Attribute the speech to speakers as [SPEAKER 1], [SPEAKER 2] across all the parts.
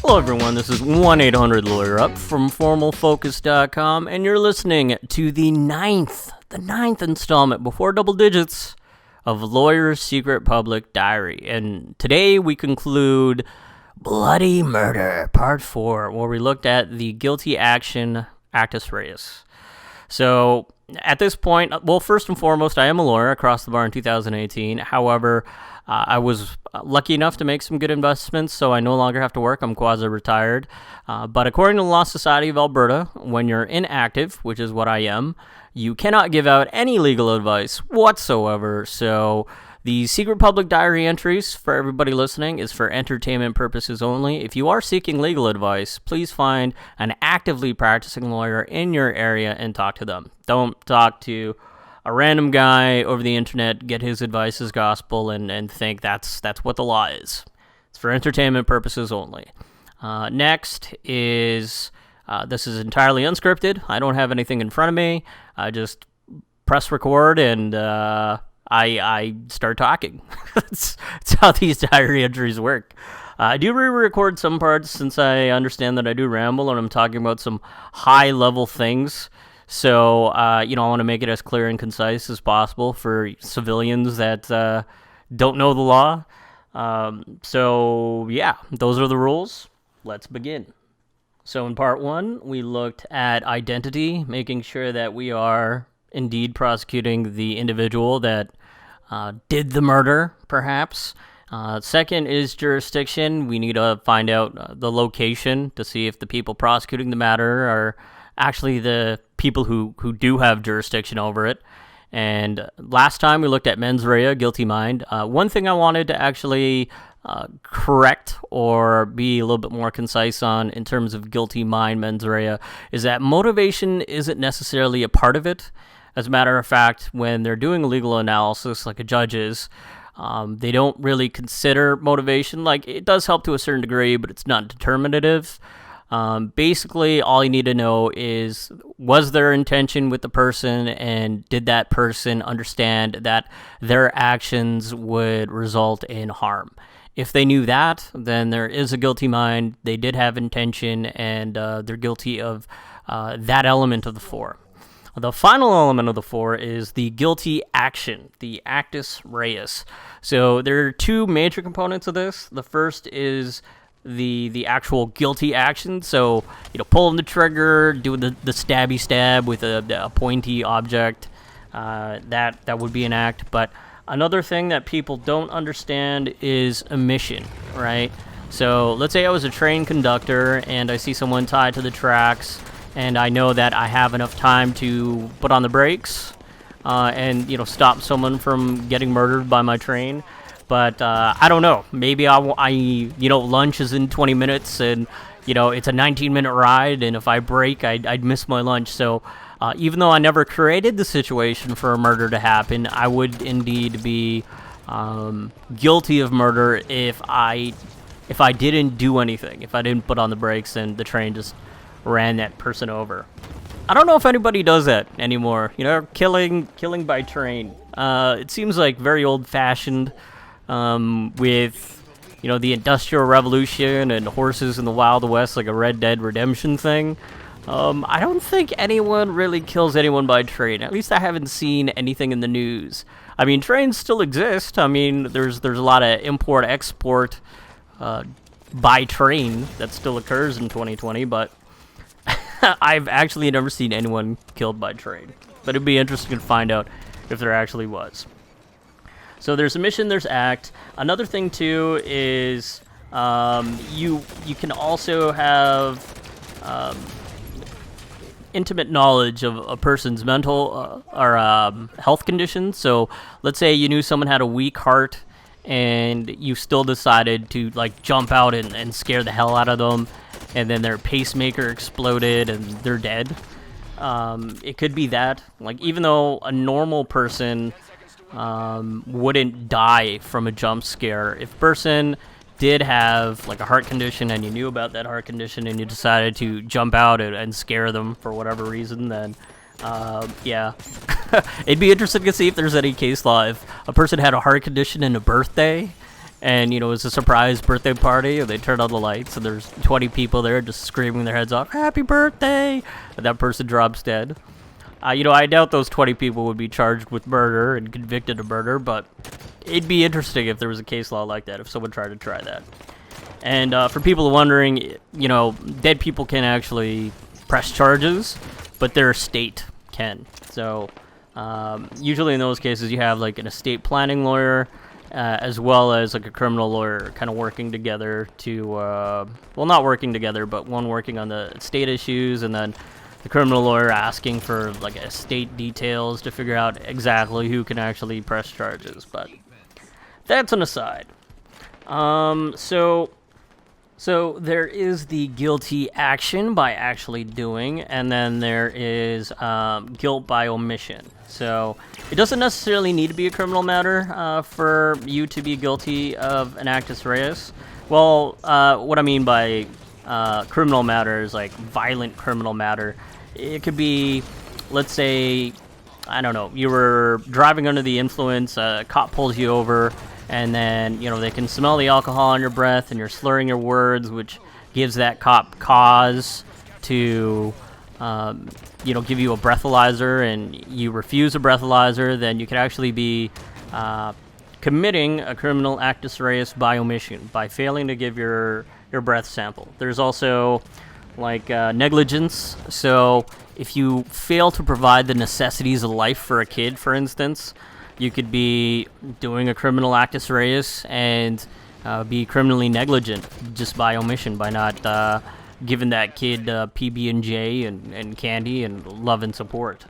[SPEAKER 1] Hello everyone, this is 1-800-LAWYER-UP from FormalFocus.com, and you're listening to the ninth installment before double digits of Lawyer's Secret Public Diary. And today we conclude Bloody Murder, Part 4, where we looked at the guilty action actus reus. So, at this point, well, first and foremost, I am a lawyer across the bar in 2018. However, I was lucky enough to make some good investments, so I no longer have to work. I'm quasi-retired. But according to the Law Society of Alberta, when you're inactive, which is what I am, you cannot give out any legal advice whatsoever. So the secret public diary entries, for everybody listening, is for entertainment purposes only. If you are seeking legal advice, please find an actively practicing lawyer in your area and talk to them. Don't talk to a random guy over the internet, get his advice as gospel, and think that's what the law is. It's for entertainment purposes only. Next is, this is entirely unscripted. I don't have anything in front of me. I just press record and I start talking. That's how these diary entries work. I do re-record some parts since I understand that I do ramble and I'm talking about some high-level things. So, I want to make it as clear and concise as possible for civilians that don't know the law. Those are the rules. Let's begin. So in part 1, we looked at identity, making sure that we are indeed prosecuting the individual that did the murder, perhaps. Second is jurisdiction. We need to find out the location to see if the people prosecuting the matter are actually the people who do have jurisdiction over it. And last time we looked at mens rea, guilty mind. One thing I wanted to actually correct or be a little bit more concise on in terms of guilty mind, mens rea, is that motivation isn't necessarily a part of it. As a matter of fact, when they're doing a legal analysis, like a judge is, they don't really consider motivation. Like, it does help to a certain degree, but it's not determinative. Basically, all you need to know is, was there intention with the person, and did that person understand that their actions would result in harm? If they knew that, then there is a guilty mind, they did have intention, and they're guilty of that element of the 4. The final element of the 4 is the guilty action, the actus reus. So there are 2 major components of this. The first is the actual guilty action, so pulling the trigger, doing the stabby stab with a pointy object, that would be an act. But another thing that people don't understand is omission, right? So let's say I was a train conductor and I see someone tied to the tracks, and I know that I have enough time to put on the brakes and stop someone from getting murdered by my train. But I don't know. Maybe lunch is in 20 minutes, and it's a 19-minute ride, and if I break, I'd miss my lunch. So even though I never created the situation for a murder to happen, I would indeed be guilty of murder if I didn't do anything, if I didn't put on the brakes and the train just ran that person over. I don't know if anybody does that anymore. Killing by train. It seems like very old-fashioned. With the Industrial Revolution and horses in the Wild West, like a Red Dead Redemption thing. I don't think anyone really kills anyone by train. At least I haven't seen anything in the news. I mean, trains still exist. I mean, there's a lot of import-export by train that still occurs in 2020, but I've actually never seen anyone killed by train. But it'd be interesting to find out if there actually was. So there's omission, there's act. Another thing too is you can also have intimate knowledge of a person's mental or health condition. So let's say you knew someone had a weak heart and you still decided to jump out and scare the hell out of them, and then their pacemaker exploded and they're dead. It could be that. Even though a normal person wouldn't die from a jump scare, if a person did have a heart condition and you knew about that heart condition and you decided to jump out and scare them for whatever reason, then it'd be interesting to see if there's any case law if a person had a heart condition and a birthday and it's a surprise birthday party, and they turn on the lights, and there's 20 people there just screaming their heads off, "Happy birthday!" and that person drops dead. I doubt those 20 people would be charged with murder and convicted of murder, but it'd be interesting if there was a case law like that, if someone tried to try that. And for people wondering, dead people can actually press charges, but their estate can. So usually in those cases, you have like an estate planning lawyer, as well as like a criminal lawyer, kind of working together to, not working together, but one working on the estate issues, and then the criminal lawyer asking for like estate details to figure out exactly who can actually press charges. But that's an aside. So there is the guilty action by actually doing, and then there is guilt by omission. So it doesn't necessarily need to be a criminal matter for you to be guilty of an actus reus. Well, what I mean by criminal matter is like violent criminal matter. It could be, let's say, I don't know, you were driving under the influence, a cop pulls you over, and then, they can smell the alcohol on your breath, and you're slurring your words, which gives that cop cause to, give you a breathalyzer, and you refuse a breathalyzer, then you could actually be committing a criminal actus reus by omission, by failing to give your breath sample. There's also like negligence. So if you fail to provide the necessities of life for a kid, for instance, you could be doing a criminal actus reus and be criminally negligent just by omission, by not giving that kid PB&J and candy and love and support.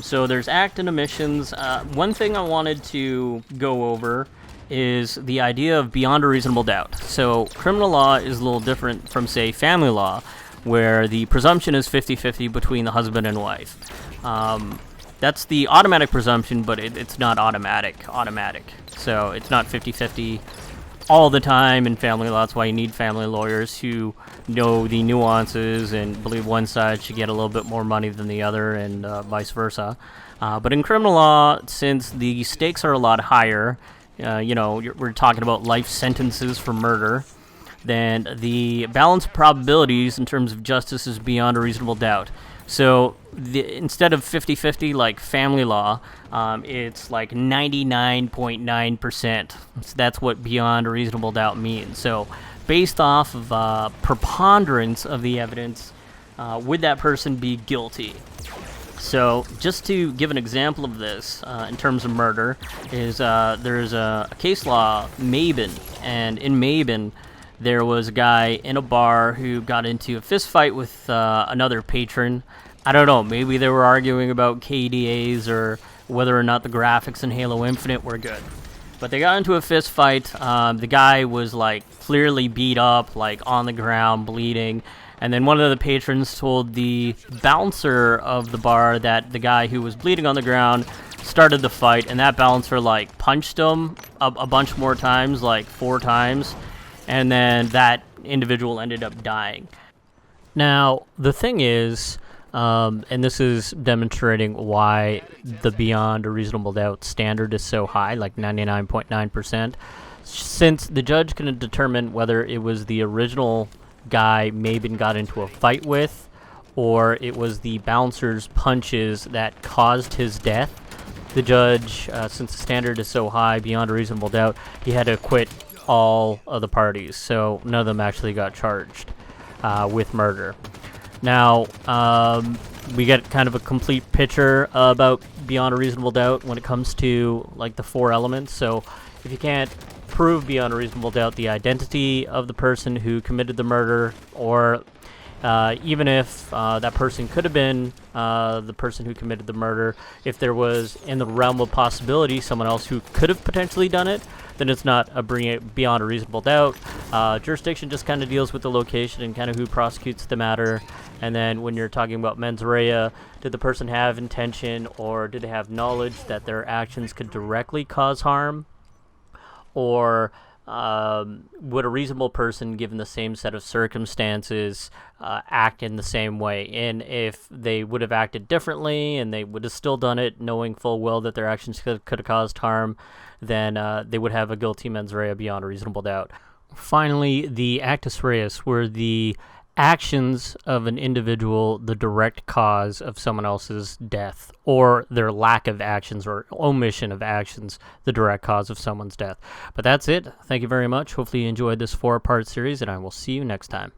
[SPEAKER 1] So there's act and omissions. One thing I wanted to go over is the idea of beyond a reasonable doubt. So criminal law is a little different from, say, family law, where the presumption is 50-50 between the husband and wife. That's the automatic presumption, but it's not automatic. So it's not 50-50 all the time in family law. That's why you need family lawyers who know the nuances and believe one side should get a little bit more money than the other, and vice versa. But in criminal law, since the stakes are a lot higher, we're talking about life sentences for murder, then the balance of probabilities in terms of justice is beyond a reasonable doubt. So instead of 50-50 like family law, it's like 99.9%. So that's what beyond a reasonable doubt means. So based off of preponderance of the evidence, would that person be guilty? So just to give an example of this in terms of murder, is there's a case law, Mabin, and in Mabin, there was a guy in a bar who got into a fist fight with another patron. I don't know, maybe they were arguing about KDAs or whether or not the graphics in Halo Infinite were good. But they got into a fist fight. The guy was like clearly beat up, like on the ground, bleeding. And then one of the patrons told the bouncer of the bar that the guy who was bleeding on the ground started the fight, and that bouncer like punched him a bunch more times, like 4 times. And then that individual ended up dying. Now, the thing is, and this is demonstrating why the beyond a reasonable doubt standard is so high, like 99.9%, since the judge can determine whether it was the original guy Mabin got into a fight with, or it was the bouncer's punches that caused his death. The judge, since the standard is so high, beyond a reasonable doubt, he had to acquit all of the parties, so none of them actually got charged with murder. Now, we get kind of a complete picture about beyond a reasonable doubt when it comes to like the 4 elements. So if you can't prove beyond a reasonable doubt the identity of the person who committed the murder, or even if that person could have been the person who committed the murder, if there was in the realm of possibility someone else who could have potentially done it, then it's not a beyond a reasonable doubt. Jurisdiction just kind of deals with the location and kind of who prosecutes the matter. And then when you're talking about mens rea, did the person have intention, or did they have knowledge that their actions could directly cause harm? Or would a reasonable person, given the same set of circumstances, act in the same way? And if they would have acted differently and they would have still done it knowing full well that their actions could have caused harm, then they would have a guilty mens rea beyond a reasonable doubt. Finally, the actus reus were the actions of an individual the direct cause of someone else's death, or their lack of actions or omission of actions the direct cause of someone's death. But that's it. Thank you very much. Hopefully you enjoyed this 4-part series, and I will see you next time.